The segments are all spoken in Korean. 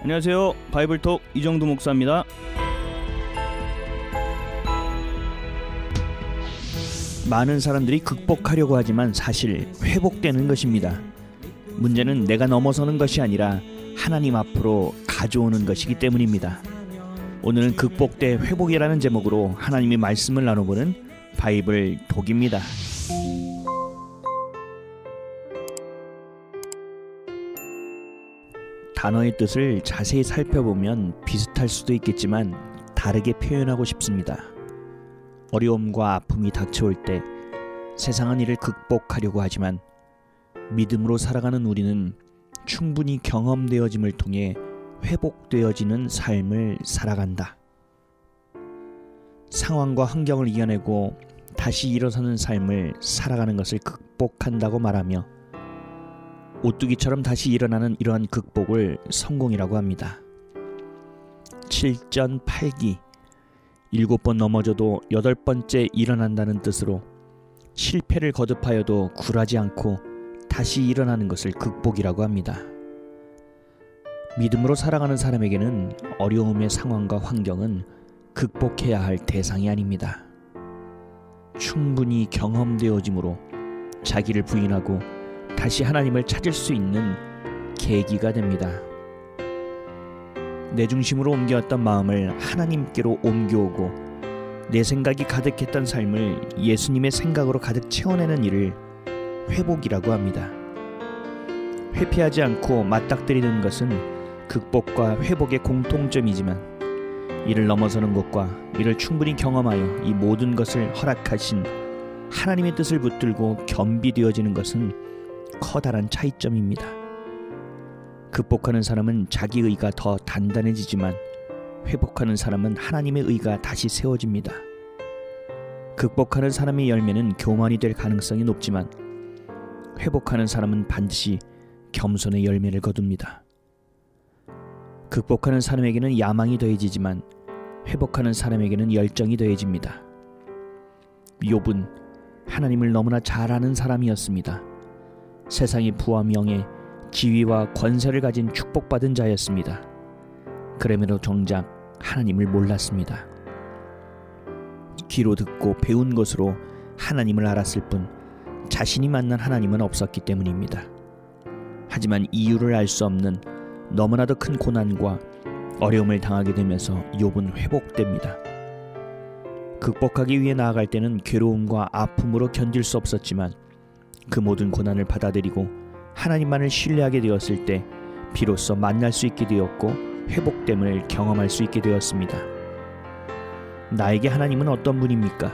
안녕하세요. 바이블톡 이정도 목사입니다. 많은 사람들이 극복하려고 하지만 사실 회복되는 것입니다. 문제는 내가 넘어서는 것이 아니라 하나님 앞으로 가져오는 것이기 때문입니다. 오늘은 극복 대 회복이라는 제목으로 하나님의 말씀을 나눠보는 바이블톡입니다. 단어의 뜻을 자세히 살펴보면 비슷할 수도 있겠지만 다르게 표현하고 싶습니다. 어려움과 아픔이 닥쳐올 때 세상은 이를 극복하려고 하지만 믿음으로 살아가는 우리는 충분히 경험되어짐을 통해 회복되어지는 삶을 살아간다. 상황과 환경을 이겨내고 다시 일어서는 삶을 살아가는 것을 극복한다고 말하며 오뚜기처럼 다시 일어나는 이러한 극복을 성공이라고 합니다. 7전 8기 7번 넘어져도 8번째 일어난다는 뜻으로 실패를 거듭하여도 굴하지 않고 다시 일어나는 것을 극복이라고 합니다. 믿음으로 살아가는 사람에게는 어려움의 상황과 환경은 극복해야 할 대상이 아닙니다. 충분히 경험되어짐으로 자기를 부인하고 다시 하나님을 찾을 수 있는 계기가 됩니다. 내 중심으로 옮겨왔던 마음을 하나님께로 옮겨오고 내 생각이 가득했던 삶을 예수님의 생각으로 가득 채워내는 일을 회복이라고 합니다. 회피하지 않고 맞닥뜨리는 것은 극복과 회복의 공통점이지만 이를 넘어서는 것과 이를 충분히 경험하여 이 모든 것을 허락하신 하나님의 뜻을 붙들고 겸비되어지는 것은 커다란 차이점입니다. 극복하는 사람은 자기 의가 더 단단해지지만 회복하는 사람은 하나님의 의가 다시 세워집니다. 극복하는 사람의 열매는 교만이 될 가능성이 높지만 회복하는 사람은 반드시 겸손의 열매를 거둡니다. 극복하는 사람에게는 야망이 더해지지만 회복하는 사람에게는 열정이 더해집니다. 욥은 하나님을 너무나 잘 아는 사람이었습니다. 세상의 부와 명예, 지위와 권세를 가진 축복받은 자였습니다. 그럼에도 정작 하나님을 몰랐습니다. 귀로 듣고 배운 것으로 하나님을 알았을 뿐 자신이 만난 하나님은 없었기 때문입니다. 하지만 이유를 알 수 없는 너무나도 큰 고난과 어려움을 당하게 되면서 욥은 회복됩니다. 극복하기 위해 나아갈 때는 괴로움과 아픔으로 견딜 수 없었지만 그 모든 고난을 받아들이고 하나님만을 신뢰하게 되었을 때 비로소 만날 수 있게 되었고 회복됨을 경험할 수 있게 되었습니다. 나에게 하나님은 어떤 분입니까?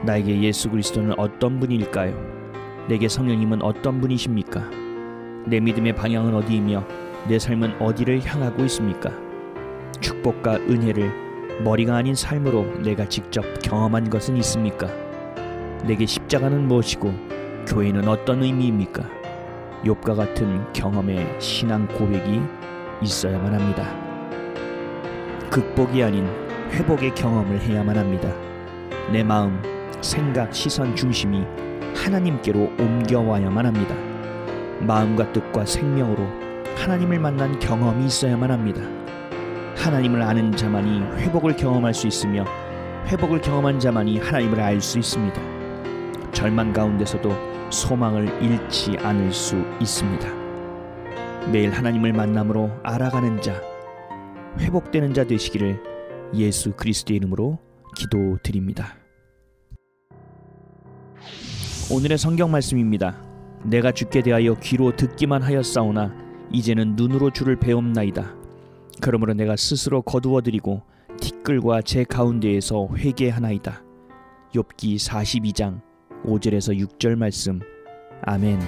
나에게 예수 그리스도는 어떤 분일까요? 내게 성령님은 어떤 분이십니까? 내 믿음의 방향은 어디이며 내 삶은 어디를 향하고 있습니까? 축복과 은혜를 머리가 아닌 삶으로 내가 직접 경험한 것은 있습니까? 내게 십자가는 무엇이고 교회는 어떤 의미입니까? 욥과 같은 경험의 신앙 고백이 있어야만 합니다. 극복이 아닌 회복의 경험을 해야만 합니다. 내 마음, 생각, 시선 중심이 하나님께로 옮겨와야만 합니다. 마음과 뜻과 생명으로 하나님을 만난 경험이 있어야만 합니다. 하나님을 아는 자만이 회복을 경험할 수 있으며 회복을 경험한 자만이 하나님을 알 수 있습니다. 절망 가운데서도 소망을 잃지 않을 수 있습니다. 매일 하나님을 만남으로 알아가는 자, 회복되는 자 되시기를 예수 그리스도의 이름으로 기도드립니다. 오늘의 성경 말씀입니다. 내가 주께 대하여 귀로 듣기만 하였사오나 이제는 눈으로 주를 배움나이다. 그러므로 내가 스스로 거두어드리고 티끌과 제 가운데에서 회개하나이다. 욥기 42장 5절에서 6절 말씀. 아멘.